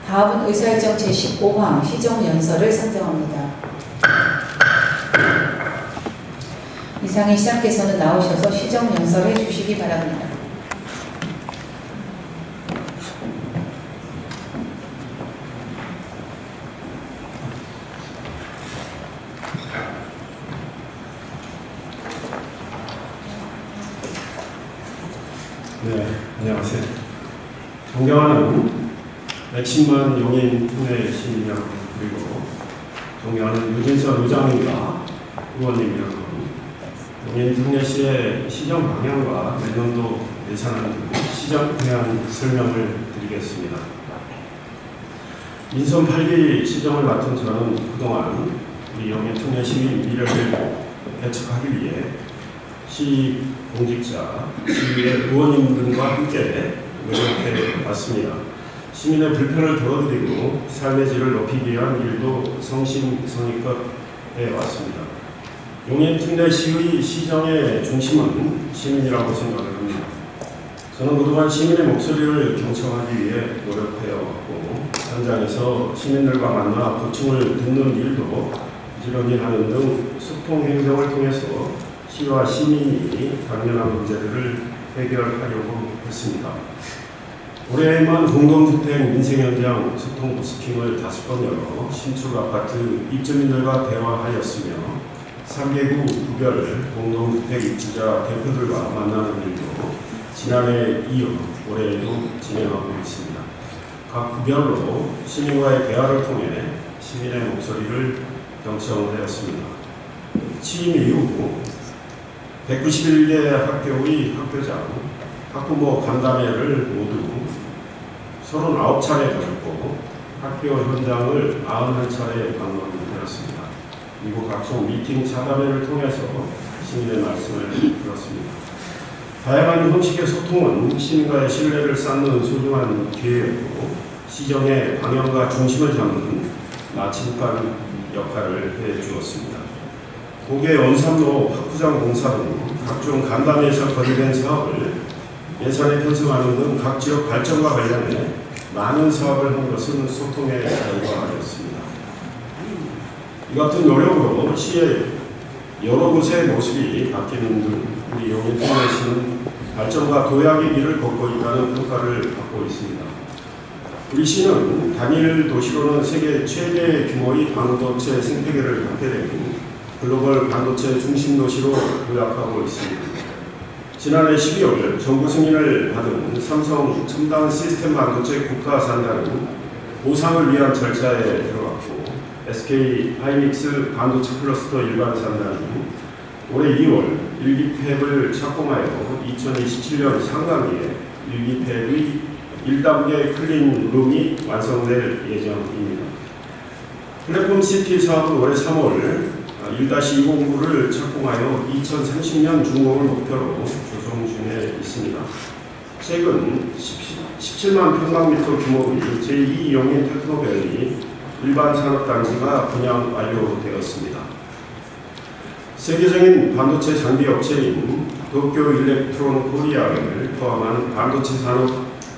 다음은 의사일정 제15항 시정연설을 선정합니다. 이상희 시장께서는 나오셔서 시정연설해 주시기 바랍니다. 네, 안녕하세요. 존경하는 맥심만 용인 특례 시민 여러분, 그리고 존경하는 유진선 의장님과 의원님 여러분, 용인 특례시의 시정 방향과 내년도 예산안 시정 대안 설명을 드리겠습니다. 민선 8기 시정을 맡은 저는 그동안 우리 용인 특례시민 미래를 개척하기 위해 시 공직자, 시의 의원님들과 함께 노력해 왔습니다. 시민의 불편을 덜어드리고 삶의 질을 높이기 위한 일도 성심성의껏 해왔습니다. 용인 특례시의 시정의 중심은 시민이라고 생각을 합니다. 저는 그동안 시민의 목소리를 경청하기 위해 노력해왔고, 현장에서 시민들과 만나 고충을 듣는 일도 부지런히 하는 등 소통 행정을 통해서 시와 시민이 당면한 문제들을 해결하려고 했습니다. 올해에만 공동주택 민생현장 소통 버스킹을 5번 열어 신축 아파트 입주민들과 대화하였으며 3개구 구별 공동주택 입주자 대표들과 만나는 일도 지난해 이어 올해에도 진행하고 있습니다. 각 구별로 시민과의 대화를 통해 시민의 목소리를 경청하였습니다. 취임 이후 191개 학교의 학교장, 학부모 간담회를 모두 39차례 가졌고 학교 현장을 91차례 방문하였습니다. 그리고 각종 미팅 자담회를 통해서 시민의 말씀을 들었습니다. 다양한 형식의 소통은 시민과의 신뢰를 쌓는 소중한 기회였고 시정의 방향과 중심을 잡는 나침반 역할을 해주었습니다. 고개 원삼로 학구장 공사 등 각종 간담회에서 거래된 사업을 예산에 편성하는 등 각 지역 발전과 관련해 많은 사업을 한 것은 소통의 결과였습니다. 이 같은 노력으로 시의 여러 곳의 모습이 바뀌는 등 우리 용인 특례시는 발전과 도약의 길을 걷고 있다는 평가를 받고 있습니다. 우리 시는 단일 도시로는 세계 최대 규모의 반도체 생태계를 갖게 된 글로벌 반도체 중심 도시로 도약하고 있습니다. 지난해 12월 정부 승인을 받은 삼성 첨단 시스템 반도체 국가산단은 보상을 위한 절차에 들어갔고 SK 하이닉스 반도체 클러스터 일반 산단은 올해 2월 일기팹을 착공하여 2027년 상반기에 일기팹의 1단계 클린룸이 완성될 예정입니다. 플랫폼 시티 사업은 올해 3월 1-209를 착공하여 2030년 준공을 목표로 조성 중에 있습니다. 최근 17만 평방미터 규모의 제2 용인 테크노밸리 일반 산업단지가 분양 완료되었습니다. 세계적인 반도체 장비 업체인 도쿄 일렉트론 코리아를 포함한 반도체 산업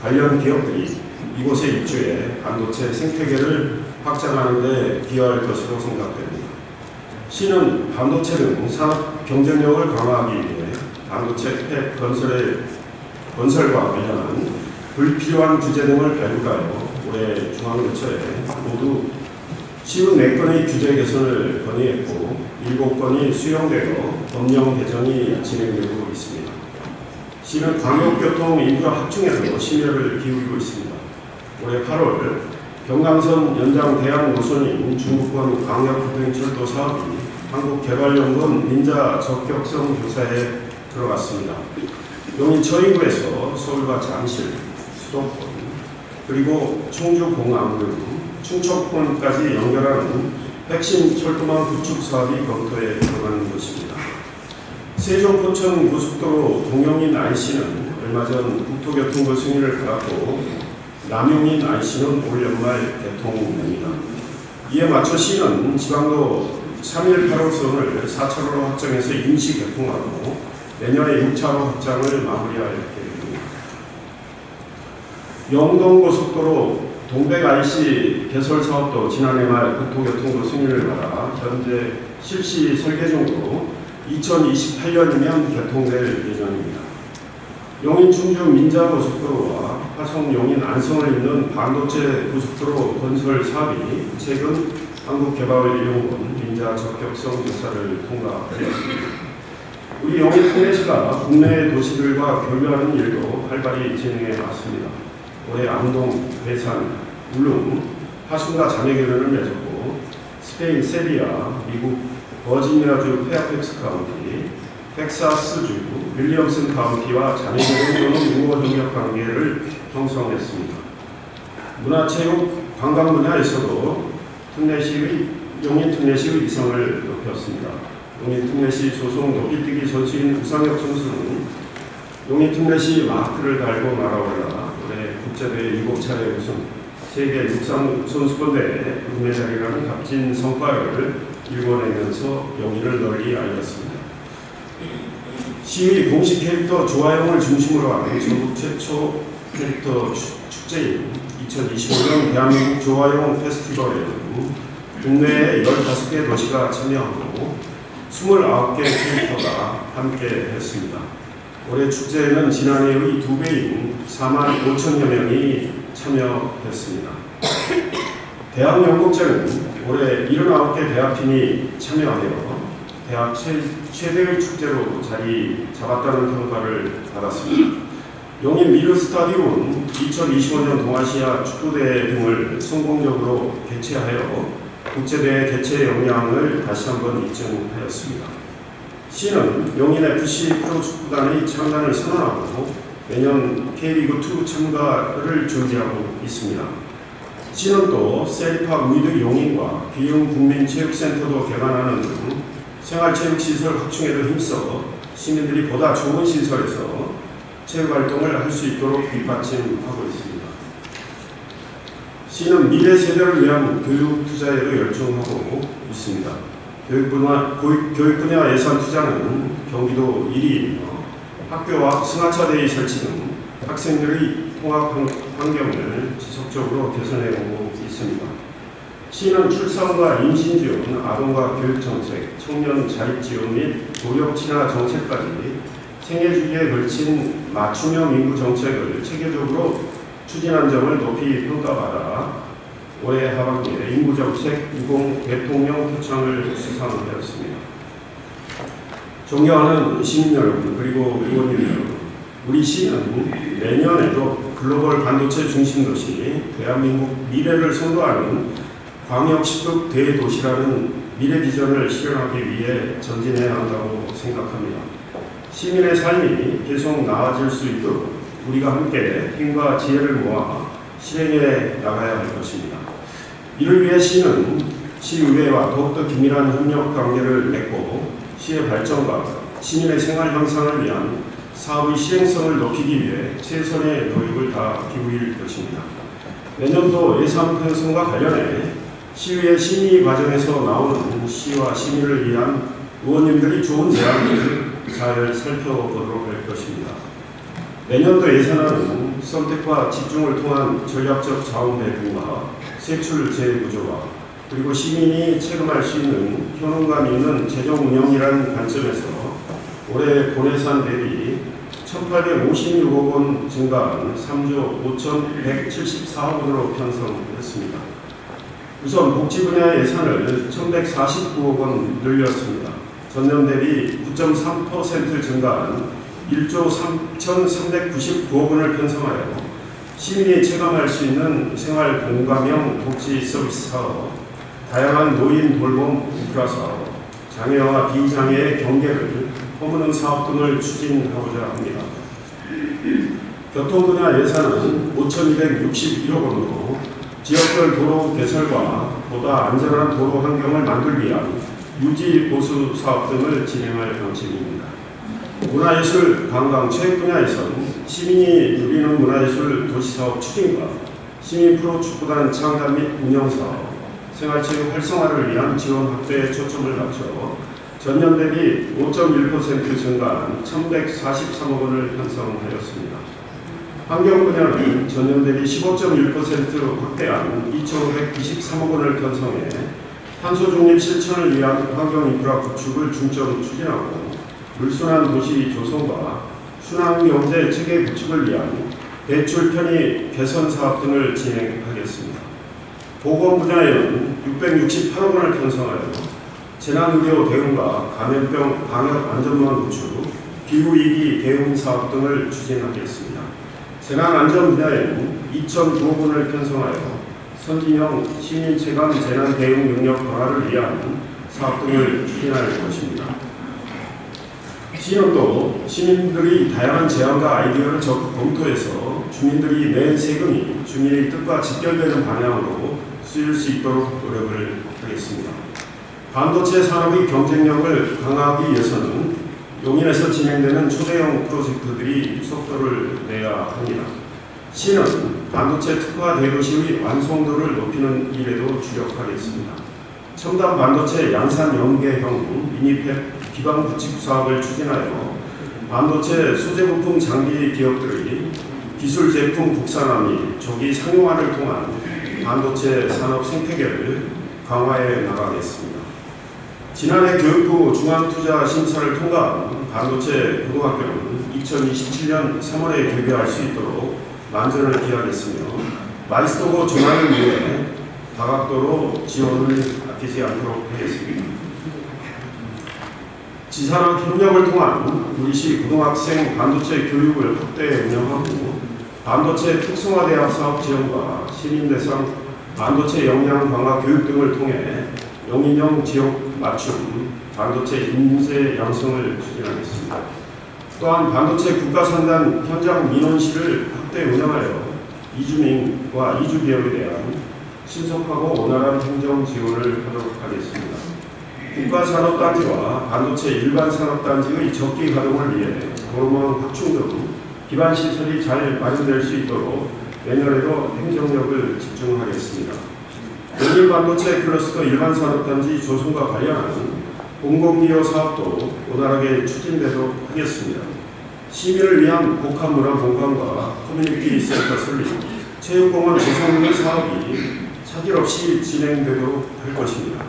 관련 기업들이 이곳에 입주해 반도체 생태계를 확장하는 데 기여할 것으로 생각됩니다. 시는 반도체 등 산업 경쟁력을 강화하기 위해 반도체 팩 건설과 관련한 불필요한 규제 등을 발굴하여 올해 중앙교처에 모두 54건의 규제 개선을 건의했고 7건이 수용되어 법령 개정이 진행되고 있습니다. 시는 광역교통 인프라 확충에도 심혈을 기울이고 있습니다. 올해 8월 경강선 연장 대학 노선인 중부권 광역교통철도 사업이 한국개발연구원 민자 적격성 조사에 들어갔습니다. 용인 처인구에서 서울과 잠실, 수도권, 그리고 청주공항 등 충청권까지 연결하는 핵심 철도망 구축 사업이 검토에 들어가는 것입니다. 세종-포천 고속도로 동영인 IC는 얼마 전 국토교통부 승인을 받았고 남용인 IC는 올 연말 개통됩니다. 이에 맞춰 시는 지방도 3일 8호선을 4차로로 확정해서 임시 개통하고 내년에 6차로 확장을 마무리할 계획입니다. 영동고속도로 동백 IC 개설 사업도 지난해 말 국토교통부 승인을 받아 현재 실시 설계 중으로 2028년이면 개통될 예정입니다. 용인 충주 민자 고속도로와 화성 용인 안성을 잇는 반도체 고속도로 건설 사업이 최근 한국개발연구원 민자 적격성 조사를 통과하였습니다. 우리 용인 특례시가 국내 도시들과 교류하는 일도 활발히 진행해 왔습니다. 올해 안동, 괴산, 울릉, 하순과 자매교련을 맺었고 스페인 세비야, 미국 버지니아주 페어팩스 카운티, 텍사스주 윌리엄슨 카운티와 자매교련 또는 유호 협력 관계를 형성했습니다. 문화체육, 관광 분야에서도 용인 특례시의 위상을 높였습니다. 용인 특례시 소속 높이뛰기 선수인 우상혁 선수는 용인 특례시 마크를 달고 날아올라 올해 국제대회 7차례 우승, 세계 육상 선수권대회 금메달이라는 값진 성과를 일궈내면서 용인을 널리 알렸습니다. 시의 공식 캐릭터 조화영을 중심으로 하는 전국 최초 캐릭터 축제인 2025년 대한민국 조화영 페스티벌에는 국내의 15개 도시가 참여하고 29개 캐릭터가 함께 했습니다. 올해 축제에는 지난해의 2배인 4만 5천여 명이 참여했습니다. 대학연극제는 올해 79개 대학팀이 참여하여 대학 최대의 축제로 자리 잡았다는 평가를 받았습니다. 용인 미르스타디움은 2025년 동아시아 축구대회 등을 성공적으로 개최하여 국제대회 개최 역량을 다시 한번 입증하였습니다. 시는 용인FC 프로축구단의 창단을 선언하고 매년 K리그2 참가를 준비하고 있습니다. 시는 또 세리파 위드 용인과 비용 국민체육센터도 개관하는 등 생활체육시설 확충에도 힘써 시민들이 보다 좋은 시설에서 체육활동을 할 수 있도록 뒷받침하고 있습니다. 시는 미래 세대를 위한 교육 투자에도 열중하고 있습니다. 교육 분야 예산 투자는 경기도 1위이며 학교와 승하차대의 설치 등 학생들의 통학 환경을 지속적으로 개선해오고 있습니다. 시는 출산과 임신 지원, 아동과 교육 정책, 청년 자립 지원 및 고령 친화 정책까지 생애 주기에 걸친 맞춤형 인구 정책을 체계적으로 추진한 점을 높이 평가받아 올해 하반기에 인구정책 20 대통령 표창을 수상하였습니다. 존경하는 시민 여러분 그리고 의원님 여러분, 우리 시는 내년에도 글로벌 반도체 중심 도시, 대한민국 미래를 선도하는 광역 10급 대도시라는 미래 비전을 실현하기 위해 전진해야 한다고 생각합니다. 시민의 삶이 계속 나아질 수 있도록 우리가 함께 힘과 지혜를 모아 실행해 나가야 할 것입니다. 이를 위해 시는 시의회와 더욱더 긴밀한 협력 관계를 맺고 시의 발전과 시민의 생활 향상을 위한 사업의 시행성을 높이기 위해 최선의 노력을 다 기울일 것입니다. 내년도 예산 편성과 관련해 시의회 심의 과정에서 나오는 시와 시민을 위한 의원님들이 좋은 제안을 잘 살펴보도록 할 것입니다. 내년도 예산안은 선택과 집중을 통한 전략적 자원 배분과 세출 재구조화 그리고 시민이 체감할 수 있는 효능감 있는 재정 운영이라는 관점에서 올해 본예산 대비 1,856억 원 증가한 3조 5,174억 원으로 편성했습니다. 우선 복지 분야 예산을 1,149억 원 늘렸습니다. 전년 대비 9.3% 증가한 1조 3,399억 원을 편성하여 시민이 체감할 수 있는 생활 공감형 복지 서비스 사업, 다양한 노인 돌봄 인프라 사업, 장애와 비장애의 경계를 허무는 사업 등을 추진하고자 합니다. 교통 분야 예산은 5,261억 원으로 지역별 도로 개설과 보다 안전한 도로 환경을 만들기 위한 유지 보수 사업 등을 진행할 방침입니다. 문화예술, 관광, 체육 분야에서는 시민이 누리는 문화예술 도시사업 추진과 시민 프로축구단 창단 및 운영사업, 생활체육 활성화를 위한 지원 확대에 초점을 맞춰 전년 대비 5.1% 증가한 1,143억 원을 편성하였습니다. 환경 분야는 전년 대비 15.1% 확대한 2,593억 원을 편성해 탄소 중립 실천을 위한 환경 인프라 구축을 중점 추진하고 물순환 도시 조성과 순환 경제 체계 구축을 위한 배출 편의 개선 사업 등을 진행하겠습니다. 보건 분야에는 668억 원을 편성하여 재난의료 대응과 감염병 방역 안전망 구축, 기후위기 대응 사업 등을 추진하겠습니다. 재난안전 분야에는 2,009억 원을 편성하여 선진형 시민 체감 재난 대응 능력 강화를 위한 사업 등을 추진할 것입니다. 시는 또 시민들이 다양한 제안과 아이디어를 적극 검토해서 주민들이 낸 세금이 주민의 뜻과 직결되는 방향으로 쓰일 수 있도록 노력을 하겠습니다. 반도체 산업의 경쟁력을 강화하기 위해서는 용인에서 진행되는 초대형 프로젝트들이 속도를 내야 합니다. 시는 반도체 특화 대도시의 완성도를 높이는 일에도 주력하겠습니다. 첨단 반도체 양산 연계형 미니팹 기반 구축 사업을 추진하여 반도체 소재 부품 장비 기업들의 기술 제품 국산화 및 조기 상용화를 통한 반도체 산업 생태계를 강화해 나가겠습니다. 지난해 교육부 중앙투자 심사를 통과한 반도체 고등학교는 2027년 3월에 개교할 수 있도록 만전을 기하겠으며 마이스터고 전환을 위해 다각도로 지원을 아끼지 않도록 하겠습니다. 지산학 협력을 통한 우리시 고등학생 반도체 교육을 확대 운영하고 반도체 특성화대학 사업 지원과 시민대상 반도체 역량 강화 교육 등을 통해 용인형 지역 맞춤 반도체 인재 양성을 추진하겠습니다. 또한 반도체 국가산단 현장 민원실을 확대 운영하여 이주민과 이주기업에 대한 신속하고 원활한 행정 지원을 하도록 하겠습니다. 국가산업단지와 반도체 일반산업단지의 적기 가동을 위해 도로망 확충 등 기반시설이 잘 마련될 수 있도록 내년에도 행정력을 집중하겠습니다. 용인 반도체 클러스터 일반산업단지 조성과 관련한 공공기여 사업도 원활하게 추진되도록 하겠습니다. 시민을 위한 복합문화 공간과 커뮤니티 센터 설립, 체육공원 조성 등 사업이 차질 없이 진행되도록 할 것입니다.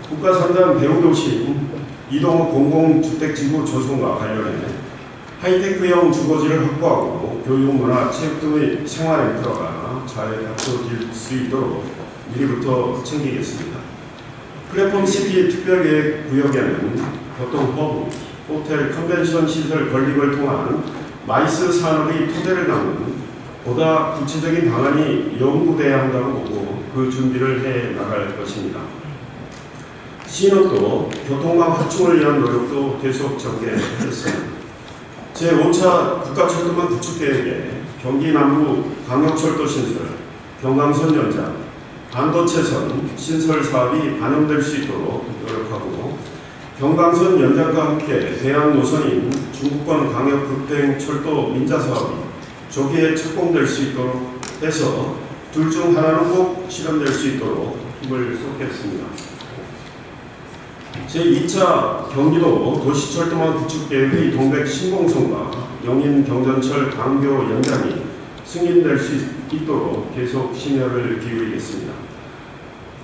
국가산단 배후도시인 이동호 공공주택지구 조성과 관련해 하이테크형 주거지를 확보하고 교육, 문화, 체육 등의 생활 인프라가 잘 갖춰질 수 있도록 미리부터 챙기겠습니다. 플랫폼시티 특별계획 구역에는 교통허브, 호텔, 컨벤션 시설 건립을 통한 마이스 산업의 토대를 담은 보다 구체적인 방안이 연구돼야 한다고 보고 그 준비를 해 나갈 것입니다. 시는 또 교통망 확충을 위한 노력도 계속 전개했습니다. 제5차 국가철도망 구축계획에 경기 남부 광역철도 신설, 경강선 연장, 반도체선 신설 사업이 반영될 수 있도록 노력하고 경강선 연장과 함께 대항 노선인 중부권 광역급행철도 민자 사업이 조기에 착공될 수 있도록 해서 둘 중 하나는 꼭 실현될 수 있도록 힘을 쏟겠습니다. 제2차 경기도 도시철도망 구축계획의 동백 신공선과 영인 경전철 강교 연장이 승인될 수 있도록 계속 심혈을 기울이겠습니다.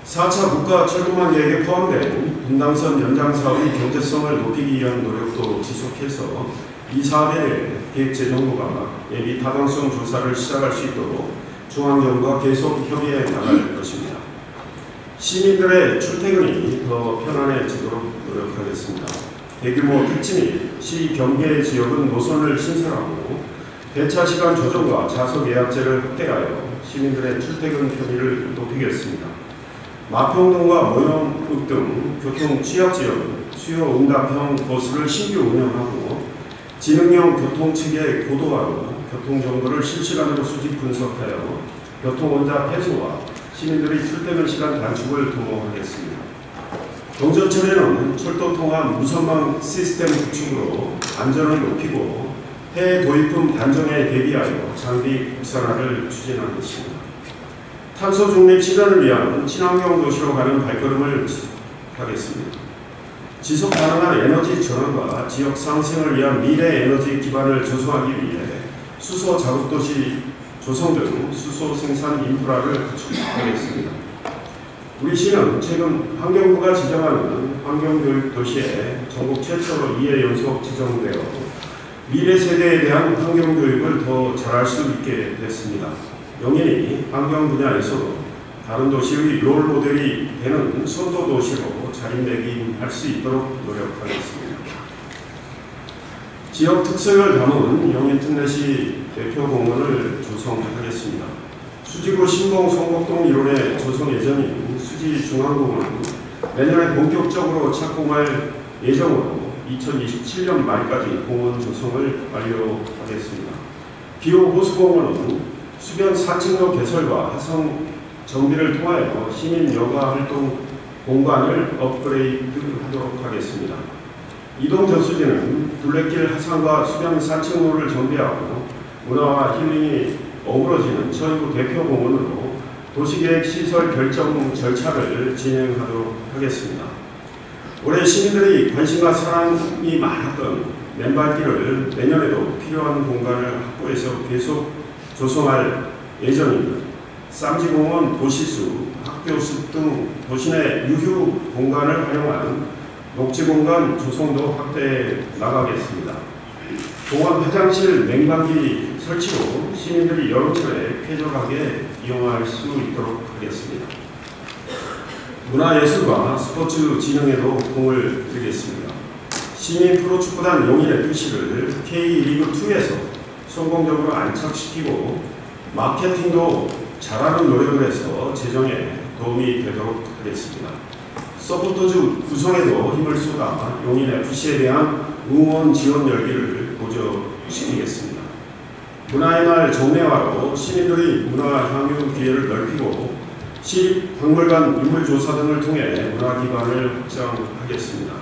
4차 국가철도망 계획에 포함된 분당선 연장 사업의 경제성을 높이기 위한 노력도 지속해서 이 사업에 대해 기획재정부가 예비 타당성 조사를 시작할 수 있도록 중앙정부와 계속 협의해 나갈 것입니다. 시민들의 출퇴근이 더 편안해지도록 노력하겠습니다. 대규모 택지 및 시 경계 지역은 노선을 신설하고 배차시간 조정과 좌석 예약제를 확대하여 시민들의 출퇴근 편의를 높이겠습니다. 마평동과 모형읍 등 교통 취약지역은 수요 응답형 버스를 신규 운영하고 지능형 교통체계 고도화로 교통정보를 실시간으로 수집 분석하여 교통원자 해소와 시민들의 출퇴근 시간 단축을 도모하겠습니다. 경전철에는 철도 통합 무선망 시스템 구축으로 안전을 높이고 해외 도입품 단정에 대비하여 장비 국산화를 추진하겠습니다. 탄소 중립 실현을 위한 친환경 도시로 가는 발걸음을 하겠습니다. 지속 가능한 에너지 전환과 지역 상생을 위한 미래 에너지 기반을 조성하기 위해 수소 자급도시 조성 등 수소 생산 인프라를 구축하겠습니다. 우리 시는 최근 환경부가 지정하는 환경교육 도시에 전국 최초로 2회 연속 지정되어 미래 세대에 대한 환경교육을 더 잘할 수 있게 됐습니다. 용인이 환경 분야에서도 다른 도시의 롤 모델이 되는 선도 도시로 자리매김할 수 있도록 노력하겠습니다. 지역 특색을 담은 용인특례시 대표 공원을 조성하겠습니다. 수지구 신봉 성곡동 일원의 조성 예정인 수지중앙공원은 내년에 본격적으로 착공할 예정으로 2027년 말까지 공원 조성을 완료하겠습니다. 기호 호수공원은 수변 4층로 개설과 하성 정비를 통하여 시민 여가 활동 공간을 업그레이드하도록 하겠습니다. 이동 저수지는 둘레길 하상과 수변 4층로를 정비하고 문화와 힐링이 어우러지는 서구 대표 공원으로 도시계획 시설 결정 절차를 진행하도록 하겠습니다. 올해 시민들이 관심과 사랑이 많았던 맨발길을 내년에도 필요한 공간을 확보해서 계속 조성할 예정입니다. 쌈지공원, 도시수, 학교숲 등 도시 내 유휴 공간을 활용한 녹지공간 조성도 확대해 나가겠습니다. 공원 화장실 냉방기 설치로 시민들이 여름철에 쾌적하게 이용할 수 있도록 하겠습니다. 문화예술과 스포츠 진흥에도 공을 들이겠습니다. 시민 프로축구단 용인의 뜻을 K리그2에서 성공적으로 안착시키고 마케팅도 잘하는 노력을 해서 재정에 도움이 되도록 하겠습니다. 서포터즈 구성에도 힘을 쏟아 용인FC에 대한 응원 지원 열기를 고조시키겠습니다. 문화의 날 정례화로 시민들의 문화 향유 기회를 넓히고 시립박물관 인물조사 등을 통해 문화기반을 확장하겠습니다.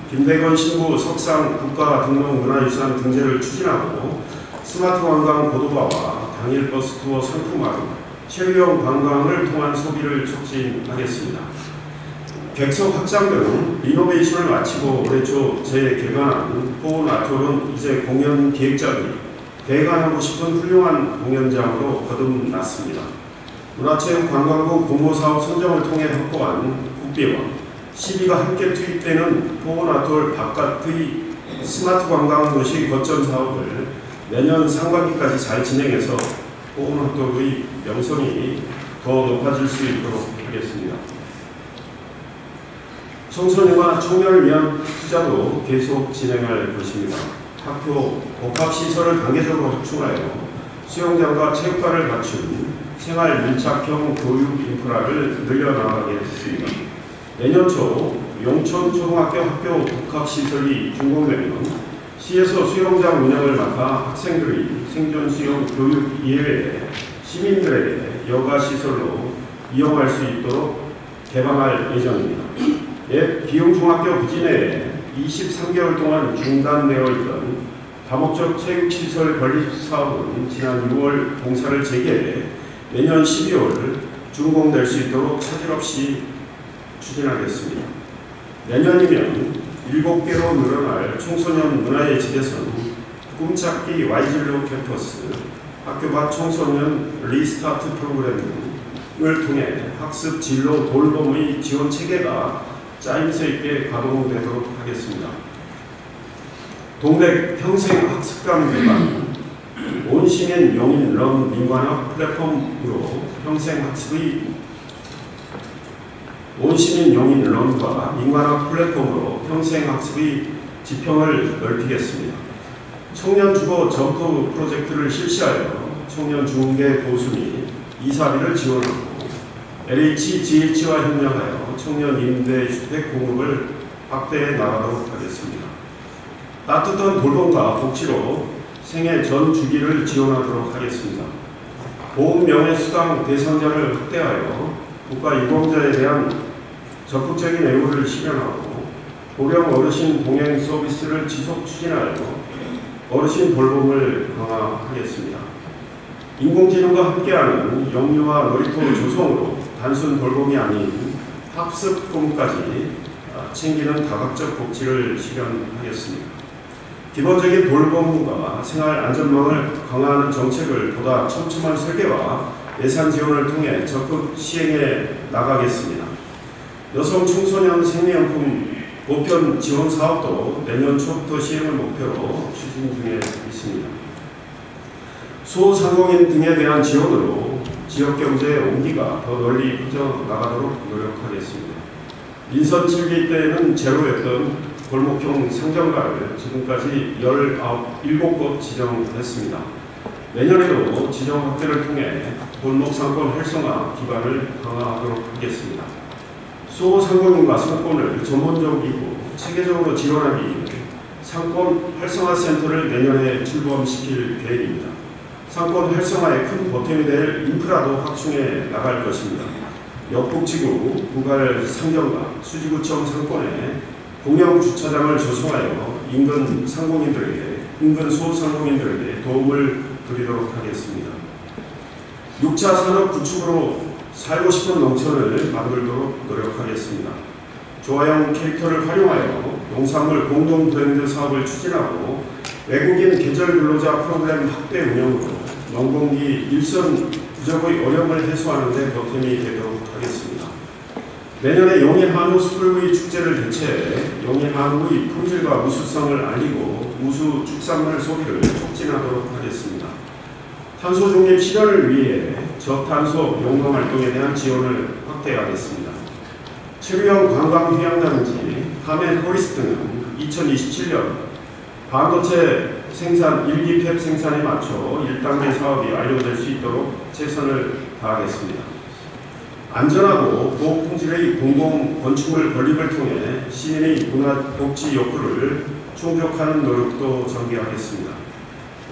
김대건 신부 석상 국가등록문화유산 등재를 추진하고 스마트 관광 고도화와 당일 버스 투어 상품화, 체류형 관광을 통한 소비를 촉진하겠습니다. 객석 확장 등 리노베이션을 마치고 올해 초 재개관한 포온아트홀은 이제 공연 기획자들이 개관하고 싶은 훌륭한 공연장으로 거듭났습니다. 문화체육관광부 공모사업 선정을 통해 확보한 국비와 시비가 함께 투입되는 포온아트홀 바깥의 스마트 관광도시 거점 사업을 내년 상반기까지 잘 진행해서 포온아트홀의 명성이 더 높아질 수 있도록 하겠습니다. 청소년과 청년을 위한 투자도 계속 진행할 것입니다. 학교 복합시설을 단계적으로 확충하여 수영장과 체육관을 갖춘 생활 밀착형 교육 인프라를 늘려나가겠습니다. 내년 초 용천초등학교 학교 복합시설이 준공되면 시에서 수영장 운영을 맡아 학생들의 생존 수영 교육 이외에 시민들에게 여가시설로 이용할 수 있도록 개방할 예정입니다. 옛 기흥중학교 부지내에 23개월 동안 중단되어 있던 다목적 체육시설 건립 사업은 지난 6월 공사를 재개해 내년 12월 준공될 수 있도록 차질 없이 추진하겠습니다. 내년이면 7개로 늘어날 청소년 문화의 집에서는 꿈찾기 Y진로 캠퍼스, 학교 밖 청소년 리스타트 프로그램을 통해 학습 진로 돌봄의 지원 체계가 짜임새 있게 가동되도록 하겠습니다. 동백 평생학습관 개발, 온시민 용인 런 민관학 플랫폼으로 평생학습의 온시민 용인 런과 민관학 플랫폼으로 평생학습의 지평을 넓히겠습니다. 청년 주거 점프 프로젝트를 실시하여 청년 중개 보수 및 이사비를 지원하고 LHGH와 협력하여 청년 임대주택 공급을 확대해 나가도록 하겠습니다. 따뜻한 돌봄과 복지로 생애 전 주기를 지원하도록 하겠습니다. 보험명예수당 대상자를 확대하여 국가유공자에 대한 적극적인 애호를 실현하고 고령 어르신 동행 서비스를 지속 추진하여 어르신 돌봄을 강화하겠습니다. 인공지능과 함께하는 영유아 놀이터 조성으로 단순 돌봄이 아닌 학습 꿈까지 챙기는 다각적 복지를 실현하겠습니다. 기본적인 돌봄과 생활 안전망을 강화하는 정책을 보다 촘촘한 설계와 예산 지원을 통해 적극 시행해 나가겠습니다. 여성 청소년 생리용품 보편 지원 사업도 내년 초부터 시행을 목표로 추진 중에 있습니다. 소상공인 등에 대한 지원으로 지역경제의 온기가 더 널리 퍼져나가도록 노력하겠습니다. 인선 7기 때에는 제로였던 골목형 상점가를 지금까지 17곳 지정했습니다. 내년에도 지정 확대를 통해 골목상권 활성화 기반을 강화하도록 하겠습니다. 소상공인과 상권을 전문적이고 체계적으로 지원하기 위해 상권 활성화 센터를 내년에 출범시킬 계획입니다. 상권 활성화에 큰 보탬이 될 인프라도 확충해 나갈 것입니다. 역북지구 구갈 상점과 수지구청 상권에 공영 주차장을 조성하여 인근 소상공인들에게 도움을 드리도록 하겠습니다. 6차 산업 구축으로 살고 싶은 농촌을 만들도록 노력하겠습니다. 조화형 캐릭터를 활용하여 농산물 공동 브랜드 사업을 추진하고 외국인 계절 근로자 프로그램 확대 운영으로 농공기 일선 부족의 어려움을 해소하는 데 보탬이 되도록 하겠습니다. 내년에 용인한우 숯불구이 축제를 개최해 용인한우의 품질과 우수성을 알리고 우수 축산물 소비를 촉진하도록 하겠습니다. 탄소 중립 실현을 위해 저탄소 용도 활동에 대한 지원을 확대하겠습니다. 체류형 관광 휴양단지 하멘 포리스 등은 2027년 반도체 생산 1기 팹 생산에 맞춰 1단계 사업이 완료될 수 있도록 최선을 다하겠습니다. 안전하고 고품질의 공공 건축물 건립을 통해 시민의 문화 복지 욕구를 충족하는 노력도 전개하겠습니다.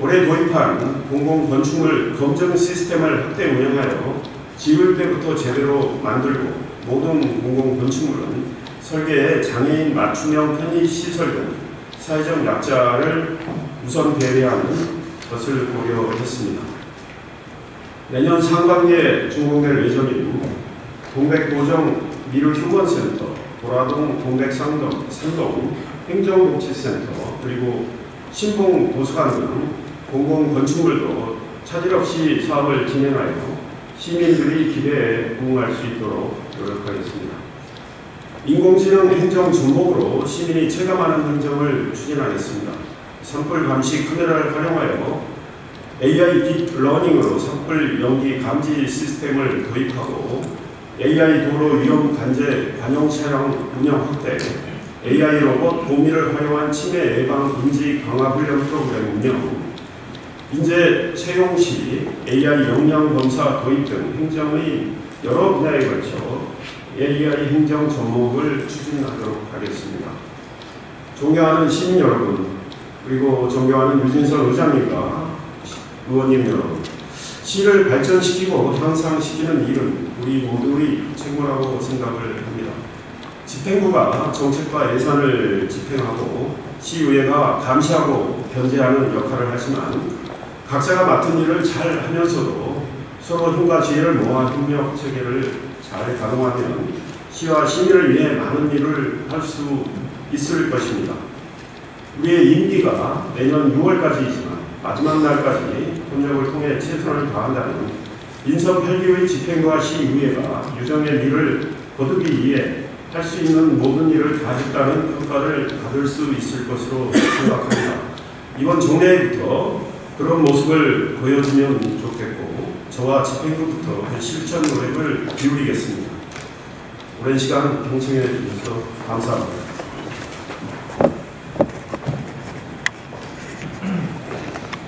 올해 도입한 공공 건축물 검증 시스템을 확대 운영하여 지을 때부터 제대로 만들고 모든 공공 건축물은 설계에 장애인 맞춤형 편의 시설 등 사회적 약자를 우선 배려하는 것을 고려했습니다. 내년 상반기에 준공될 예정인 동백도정 미르휴먼센터, 보라동 동백산동 행정복지센터, 그리고 신봉도서관 등 공공건축물도 차질 없이 사업을 진행하여 시민들의 기대에 부응할 수 있도록 노력하겠습니다. 인공지능 행정 접목으로 시민이 체감하는 행정을 추진하겠습니다. 산불 감시 카메라를 활용하여 AI 딥러닝으로 산불 연기 감지 시스템을 도입하고 AI 도로 위험 관제 관용 차량 운영 확대, AI 로봇 도미를 활용한 치매 예방 인지 강화 훈련 프로그램 운영, 인재 채용 시 AI 역량 검사 도입 등 행정의 여러 분야에 걸쳐 AI 행정 접목을 추진하도록 하겠습니다. 존경하는 시민 여러분, 그리고 존경하는 유진선 의장님과 의원님 여러분, 시를 발전시키고 향상시키는 일은 우리 모두의 책무라고 생각을 합니다. 집행부가 정책과 예산을 집행하고 시의회가 감시하고 견제하는 역할을 하지만 각자가 맡은 일을 잘 하면서도 서로 힘과 지혜를 모아 협력 체계를 잘 가동하면 시와 시민을 위해 많은 일을 할 수 있을 것입니다. 우리의 임기가 내년 6월까지이지만 마지막 날까지 협력을 통해 최선을 다한다면 인선 8기의 집행과 시의회가 유정의 일을 거두기 위해 할 수 있는 모든 일을 다했다는 평가를 받을 수 있을 것으로 생각합니다. 이번 정례부터 그런 모습을 보여주면 좋겠고 저와 집행부부터 실천 노력을 기울이겠습니다. 오랜 시간 경청해 주셔서 감사합니다.